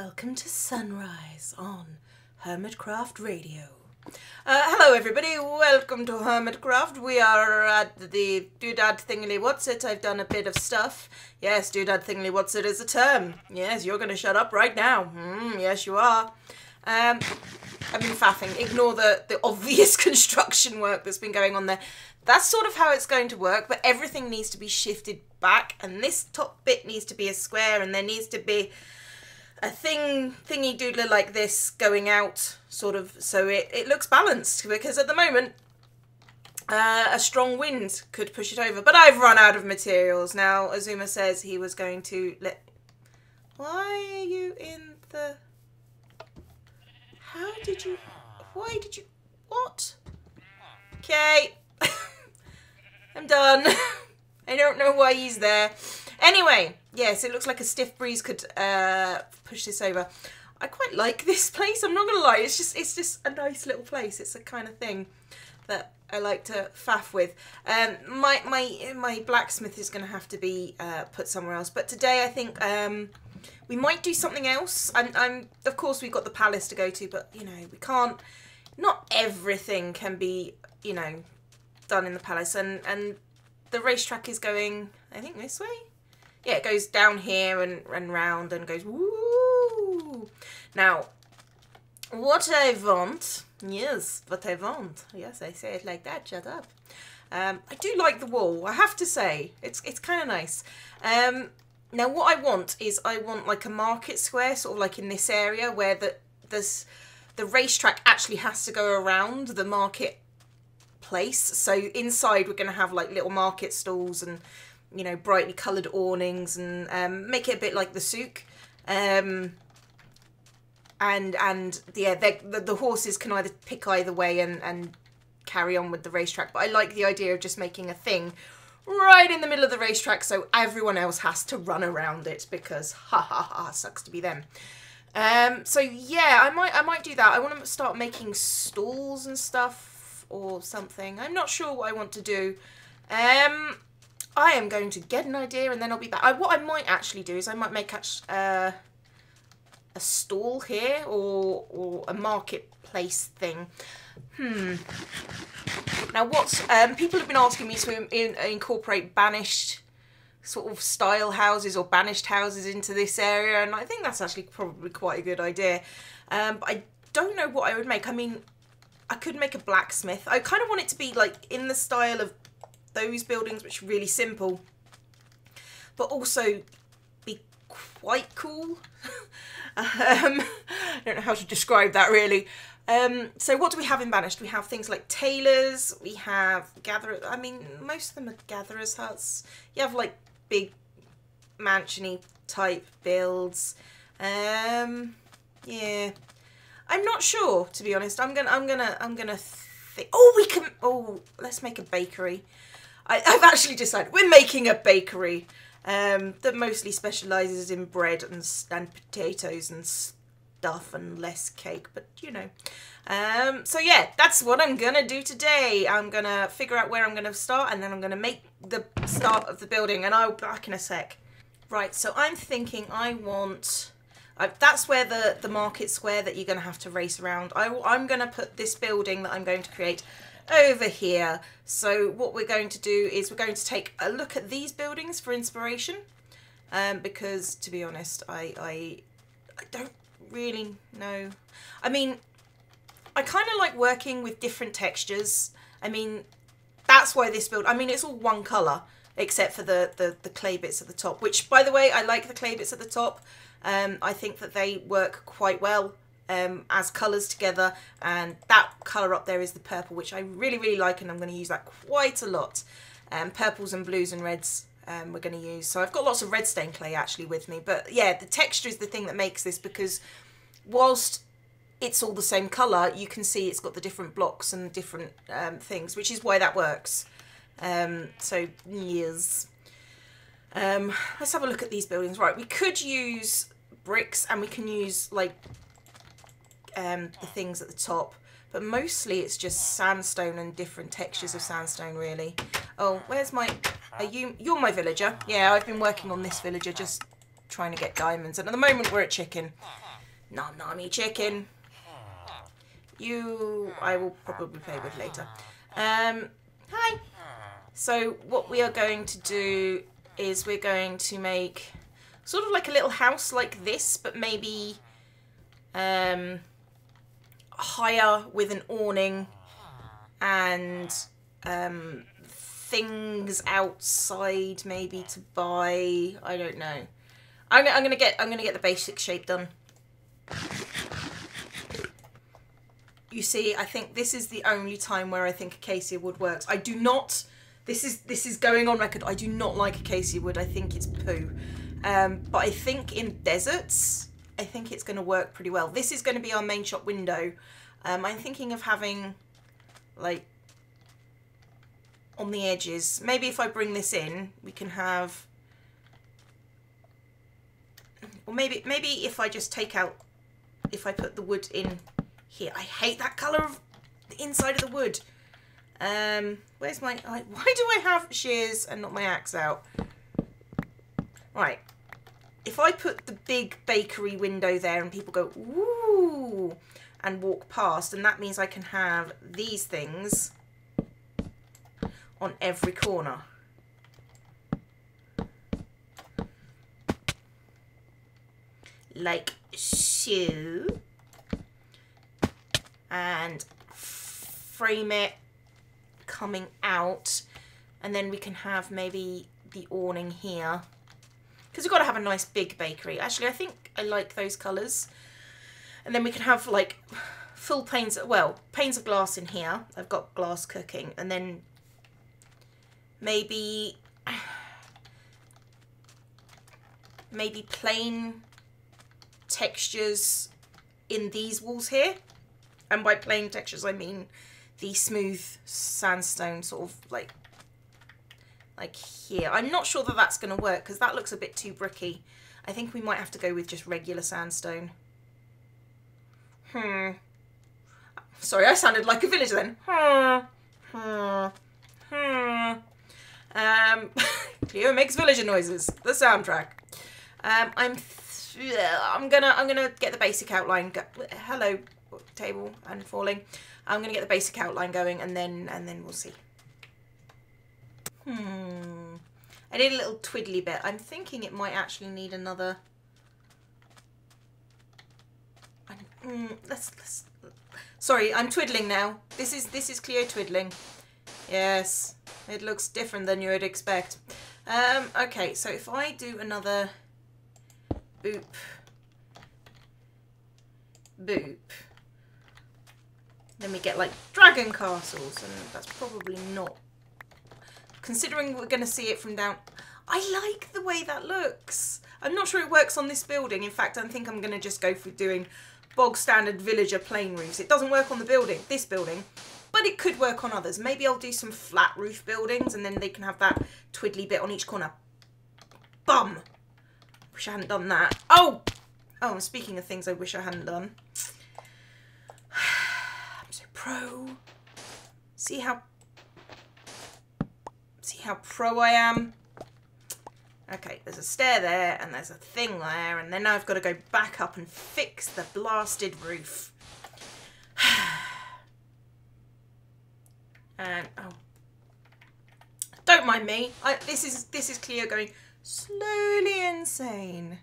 Welcome to Sunrise on Hermitcraft Radio. Hello everybody, welcome to Hermitcraft. We are at the doodad thingly what's it. I've done a bit of stuff. Yes, doodad thingly what's it is a term. Yes, you're going to shut up right now. Yes, you are. I've been faffing. Ignore the obvious construction work that's been going on there. That's sort of how it's going to work, but everything needs to be shifted back, and this top bit needs to be a square, and there needs to be a thingy doodler like this going out, sort of, so it looks balanced, because at the moment a strong wind could push it over, but I've run out of materials. Now Azuma says he was going to let... Why are you in the... How did you... Why did you... What? Okay. I'm done. I don't know why he's there. Anyway, yes, it looks like a stiff breeze could push this over. I quite like this place, I'm not gonna lie. It's just a nice little place. It's the kind of thing that I like to faff with. My blacksmith is gonna have to be put somewhere else. But today I think we might do something else. Of course we've got the palace to go to, but you know, we can't. Not everything can be, you know, done in the palace. And the racetrack is going, I think, this way. Yeah, it goes down here and round and goes woo. Now, what I want, yes, what I want. Yes, I say it like that. Shut up. I do like the wall. I have to say, it's kind of nice. Now, what I want is like a market square, sort of like in this area where the racetrack actually has to go around the market place. So inside we're going to have like little market stalls and, you know, brightly coloured awnings and make it a bit like the souk. And yeah, the horses can either pick either way and carry on with the racetrack. But I like the idea of just making a thing right in the middle of the racetrack so everyone else has to run around it because ha ha ha, sucks to be them. So yeah, I might do that. I want to start making stalls and stuff or something. I'm not sure what I want to do. I am going to get an idea and then I'll be back. What I might actually do is I might make a stall here or a marketplace thing. Now what's... people have been asking me to incorporate banished sort of style houses or banished houses into this area, and I think that's actually probably quite a good idea. But I don't know what I would make. I mean, I could make a blacksmith. I kind of want it to be like in the style of those buildings, which are really simple, but also be quite cool. I don't know how to describe that really. So what do we have in banished? We have things like tailors, we have gatherers. I mean, most of them are gatherers' huts. You have like big mansion-y type builds. Yeah, I'm not sure, to be honest. I'm gonna think. Oh, we can. Oh, let's make a bakery. I've actually decided we're making a bakery that mostly specialises in bread and potatoes and stuff and less cake, but you know. So yeah, that's what I'm gonna do today. I'm gonna figure out where I'm gonna start, and then I'm gonna make the start of the building, and I'll be back in a sec. Right, so I'm thinking I want... that's where the market square that you're gonna have to race around. I'm gonna put this building that I'm going to create over here. So what we're going to do is we're going to take a look at these buildings for inspiration, because to be honest, I don't really know. I mean, I kind of like working with different textures. I mean, that's why this build, I mean, it's all one colour except for the clay bits at the top, which, by the way, I like the clay bits at the top. I think that they work quite well as colours together, and that colour up there is the purple, which I really like, and I'm going to use that quite a lot. Purples and blues and reds we're going to use. So I've got lots of red stain clay actually with me, but yeah, the texture is the thing that makes this, because whilst it's all the same colour, you can see it's got the different blocks and different things, which is why that works. So yes. Let's have a look at these buildings. Right, we could use bricks and we can use like the things at the top, but mostly it's just sandstone and different textures of sandstone really. Oh, where's my... you're my villager. Yeah, I've been working on this villager just trying to get diamonds. And at the moment we're at chicken. Nom nommy chicken. You, I will probably play with later. Hi. So what we are going to do is we're going to make sort of like a little house like this, but maybe higher with an awning and things outside maybe to buy. I don't know. I'm gonna get the basic shape done. You see, I think this is the only time where I think acacia wood works. I do not. This is going on record. I do not like acacia wood. I think it's poo. But I think in deserts, I think it's going to work pretty well. This is going to be our main shop window. I'm thinking of having, like, on the edges. Maybe if I bring this in, we can have. Or maybe if I just take out, if I put the wood in here. I hate that colour of the inside of the wood. Where's my... why do I have shears and not my axe out? Right. If I put the big bakery window there and people go, ooh, and walk past, and that means I can have these things on every corner. Like so. And frame it coming out, and then we can have maybe the awning here, because we've got to have a nice big bakery. Actually, I think I like those colours. And then we can have like full panes, well, panes of glass in here. I've got glass cooking, and then maybe plain textures in these walls here. And by plain textures, I mean the smooth sandstone sort of like here. I'm not sure that that's going to work because that looks a bit too bricky. I think we might have to go with just regular sandstone. Sorry, I sounded like a villager then. Cleo makes villager noises. The soundtrack. I'm gonna get the basic outline. Hello. Table and falling. I'm gonna get the basic outline going, and then we'll see. I did a little twiddly bit. I'm thinking it might actually need another. Sorry, I'm twiddling now. This is Cleo twiddling. Yes, it looks different than you would expect. Okay, so if I do another boop, boop. Then we get like dragon castles, and that's probably not. Considering we're going to see it from down. I like the way that looks. I'm not sure it works on this building. In fact, I think I'm going to just go for doing bog standard villager plain roofs. It doesn't work on the building, this building, but it could work on others. Maybe I'll do some flat roof buildings, and then they can have that twiddly bit on each corner. Bum! Wish I hadn't done that. Oh! Oh, and speaking of things I wish I hadn't done. Pro. See how pro I am? Okay, there's a stair there and there's a thing there, and then I've got to go back up and fix the blasted roof. And oh, don't mind me. This is Cleo going slowly insane.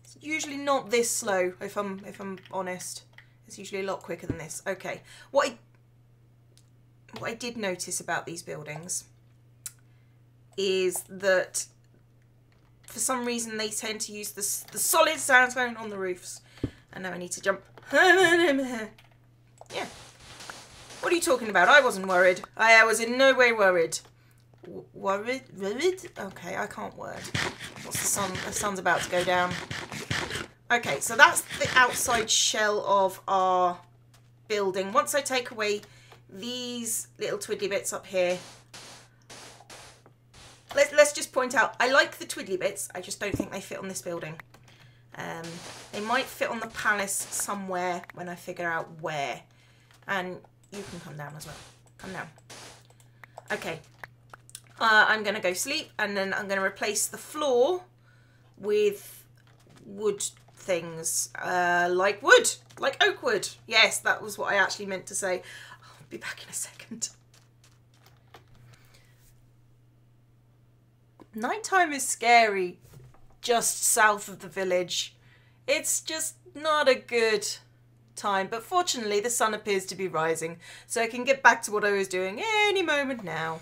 It's usually not this slow, if I'm honest. It's usually a lot quicker than this. Okay, what I did notice about these buildings is that for some reason they tend to use the solid sandstone on the roofs. And now I need to jump. Yeah. What are you talking about? I wasn't worried. I was in no way worried. Worried? Okay, I can't word. What's the sun? The sun's about to go down. Okay, so that's the outside shell of our building. Once I take away these little twiddly bits up here, let's just point out, I like the twiddly bits, I just don't think they fit on this building. They might fit on the palace somewhere when I figure out where. And you can come down as well. Come down. Okay. I'm going to go sleep, and then I'm going to replace the floor with wood things, like wood, like oak wood. Yes, that was what I actually meant to say. I'll be back in a second. Nighttime is scary just south of the village. It's just not a good time, but fortunately the sun appears to be rising, so I can get back to what I was doing any moment now.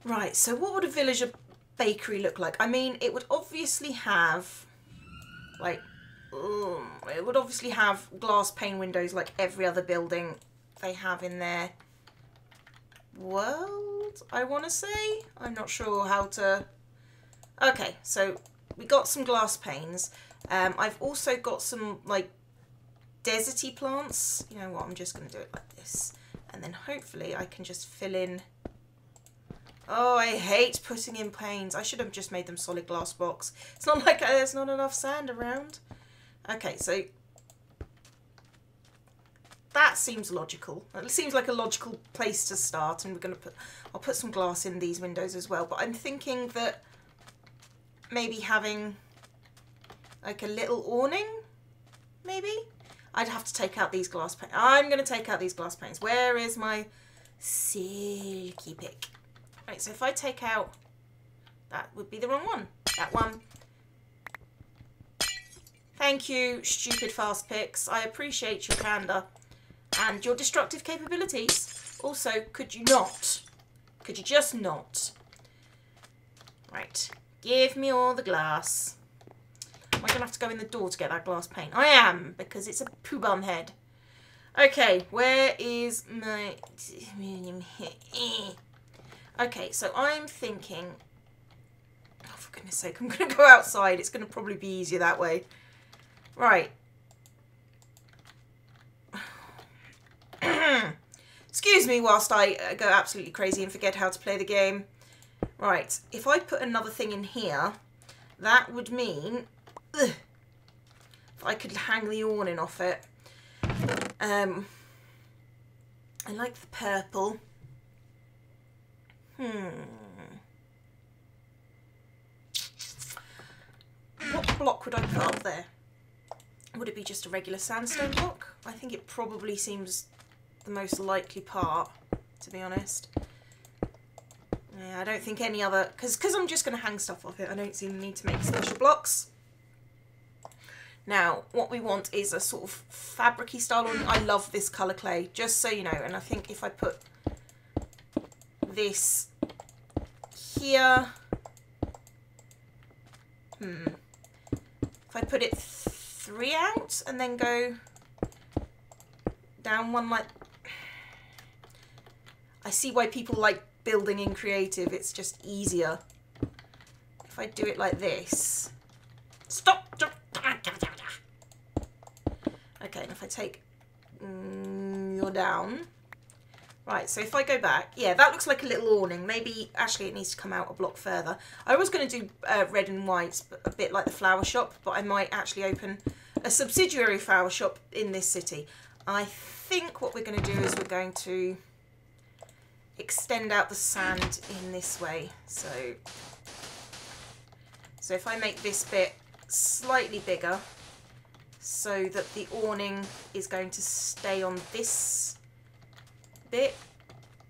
Right, so what would a villager bakery look like? I mean, it would obviously have, like, it would obviously have glass pane windows like every other building they have in their world, I want to say. I'm not sure how to... Okay, so we got some glass panes. I've also got some, like, deserty plants. You know what, I'm just going to do it like this. And then hopefully I can just fill in... Oh, I hate putting in panes. I should have just made them solid glass blocks. It's not like there's not enough sand around. Okay, so that seems logical. It seems like a logical place to start, and I'll put some glass in these windows as well. But I'm thinking that maybe having like a little awning, maybe? I'd have to take out these glass panes. I'm going to take out these glass panes. Where is my silky pick? Right, so if I take out, that would be the wrong one. That one. Thank you, stupid fast picks. I appreciate your candour and your destructive capabilities. Also, could you not? Could you just not? Right, give me all the glass. Am I going to have to go in the door to get that glass pane? I am, because it's a poo bum head. Okay, where is my... Okay, so I'm thinking... Oh, for goodness sake, I'm going to go outside. It's going to probably be easier that way. Right. Excuse me whilst I go absolutely crazy and forget how to play the game. Right, if I put another thing in here, that would mean... if I could hang the awning off it. I like the purple. What block would I put up there? Would it be just a regular sandstone block? I think it probably seems the most likely part, to be honest. Yeah, I don't think any other... Because I'm just going to hang stuff off it, I don't see the need to make special blocks. Now, what we want is a sort of fabric-y style one. I love this colour clay, just so you know. And I think if I put this here... If I put it 3 out and then go down one like... I see why people like building in creative. It's just easier. If I do it like this... Stop! Okay, and if I take you're down. Right, so if I go back, yeah, that looks like a little awning. Maybe, actually, it needs to come out a block further. I was going to do red and white, a bit like the flower shop, but I might actually open a subsidiary flower shop in this city. I think what we're going to do is we're going to extend out the sand in this way. So if I make this bit slightly bigger, so that the awning is going to stay on this bit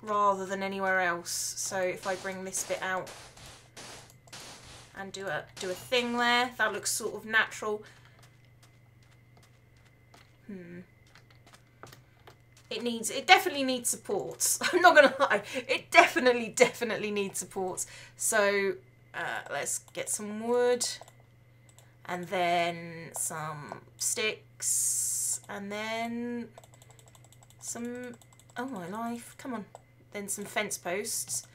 rather than anywhere else. So if I bring this bit out and do a thing there, that looks sort of natural. It definitely needs supports. I'm not gonna lie, it definitely needs supports. So let's get some wood. And then some sticks, and then some, oh my life, come on, then some fence posts.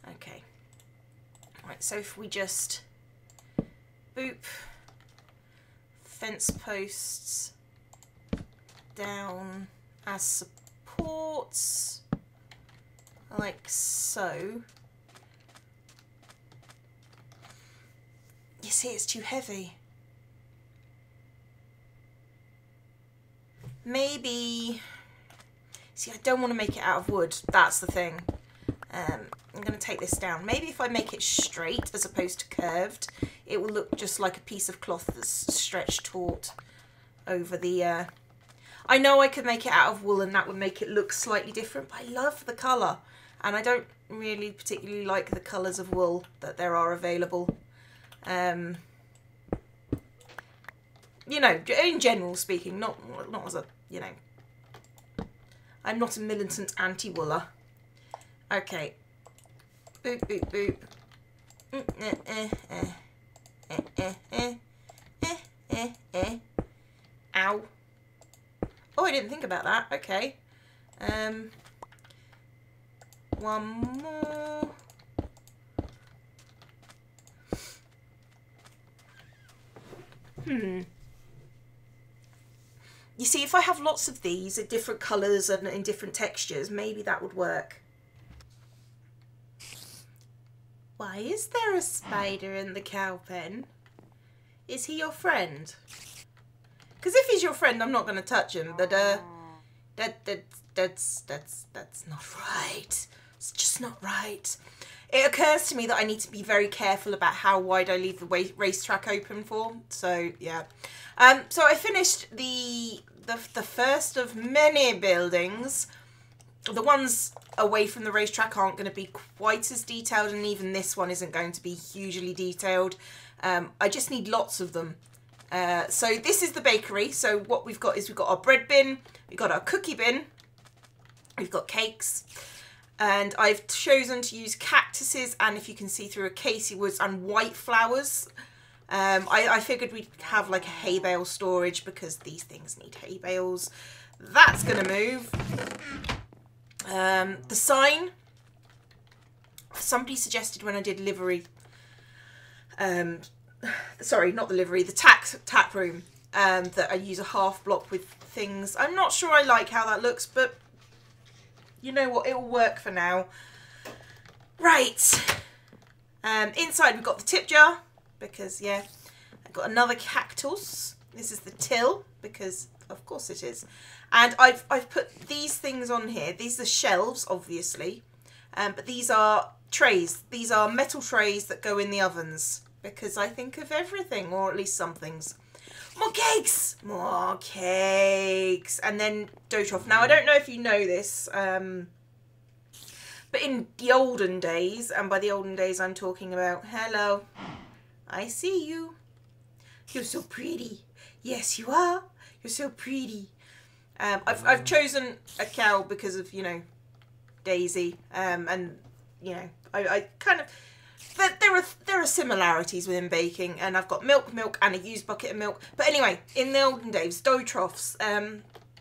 Okay, right, so if we just boop fence posts down as supports, like so. You see, it's too heavy. Maybe... See, I don't want to make it out of wood. That's the thing. I'm going to take this down. Maybe if I make it straight as opposed to curved, it will look just like a piece of cloth that's stretched taut over the... I know I could make it out of wool and that would make it look slightly different, but I love the colour. And I don't really particularly like the colours of wool that there are available. You know, in general speaking, not as a, you know, I'm not a militant anti-wooler. Okay. Boop, boop, boop. Ow. Oh, I didn't think about that. Okay. One more. You see, if I have lots of these in different colours and in different textures, maybe that would work. Why is there a spider in the cow pen? Is he your friend? Because if he's your friend, I'm not going to touch him. But that's not right. It's just not right. It occurs to me that I need to be very careful about how wide I leave the racetrack open for. So yeah. So I finished the first of many buildings. The ones away from the racetrack aren't going to be quite as detailed, and even this one isn't going to be hugely detailed. I just need lots of them. So this is the bakery. So what we've got is we've got our bread bin, we've got our cookie bin, we've got cakes, and I've chosen to use cactuses, and if you can see through, acacia woods and white flowers. I figured we'd have like a hay bale storage because these things need hay bales. That's going to move. The sign, somebody suggested when I did livery, sorry, not the livery, the tap room, that I use a half block with things. I'm not sure I like how that looks, but you know what, it will work for now. Right, inside we've got the tip jar, because yeah, I've got another cactus. This is the till, because of course it is. And I've put these things on here. These are shelves, obviously, but these are trays. These are metal trays that go in the ovens, because I think of everything, or at least some things. More cakes! More cakes! And then dough trough. Now, I don't know if you know this, but in the olden days, and by the olden days I'm talking about, hello, I see you. You're so pretty. Yes, you are. You're so pretty. I've chosen a cow because of, you know, Daisy, and you know, I kind of, there are similarities within baking, and I've got milk, and a used bucket of milk. But anyway, in the olden days, dough troughs,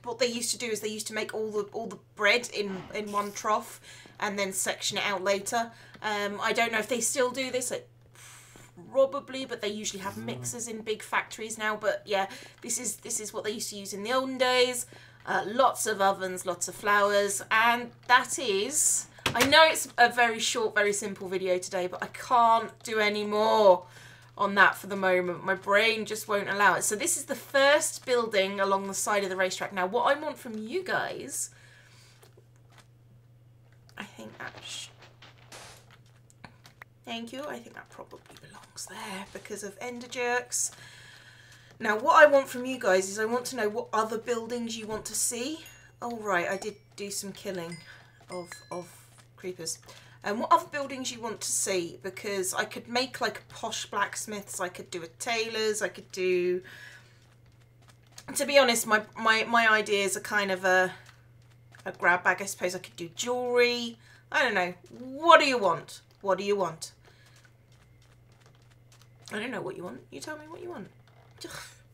what they used to do is they used to make all the bread in one trough, and then section it out later. I don't know if they still do this. Probably, but they usually have mixers in big factories now. But yeah, this is what they used to use in the olden days. Lots of ovens, lots of flowers, and that is... I know it's a very short, very simple video today, but I can't do any more on that for the moment. My brain just won't allow it. So this is the first building along the side of the racetrack. Now, what I want from you guys... I think that... Thank you. I think that probably belongs there because of ender jerks. Now, what I want from you guys is I want to know what other buildings you want to see. Oh, right. I did do some killing of creepers. And what other buildings you want to see, because I could make like a posh blacksmiths, I could do a tailor's, I could do... To be honest, my ideas are kind of a grab bag. I suppose I could do jewellery. I don't know. What do you want? What do you want? I don't know what you want. You tell me what you want.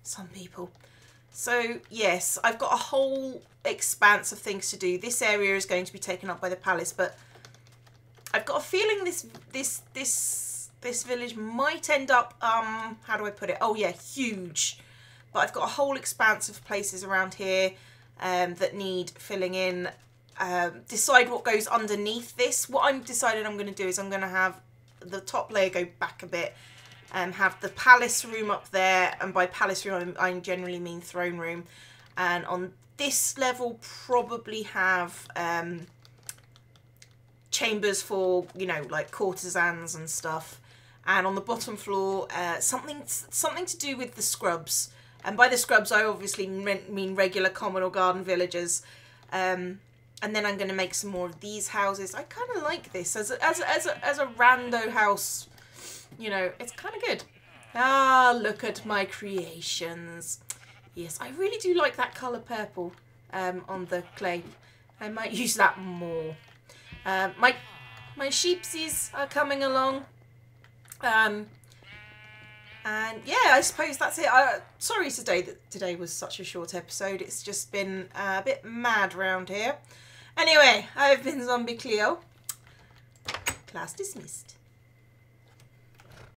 Some people. So, yes, I've got a whole expanse of things to do. This area is going to be taken up by the palace, but I've got a feeling this village might end up, how do I put it? Oh, yeah, huge. But I've got a whole expanse of places around here that need filling in. Decide what goes underneath this. What I'm decided I'm going to do is I'm going to have the top layer go back a bit and have the palace room up there, and by palace room I generally mean throne room, and on this level probably have chambers for, you know, like courtesans and stuff, and on the bottom floor something to do with the scrubs. And by the scrubs I obviously mean regular common or garden villagers. And then I'm going to make some more of these houses. I kind of like this as a rando house. You know, it's kind of good. Ah, look at my creations. Yes, I really do like that colour purple on the clay. I might use that more. My sheepsies are coming along. And yeah, I suppose that's it. Sorry that today was such a short episode. It's just been a bit mad around here. Anyway, I've been Zombie Cleo. Class dismissed.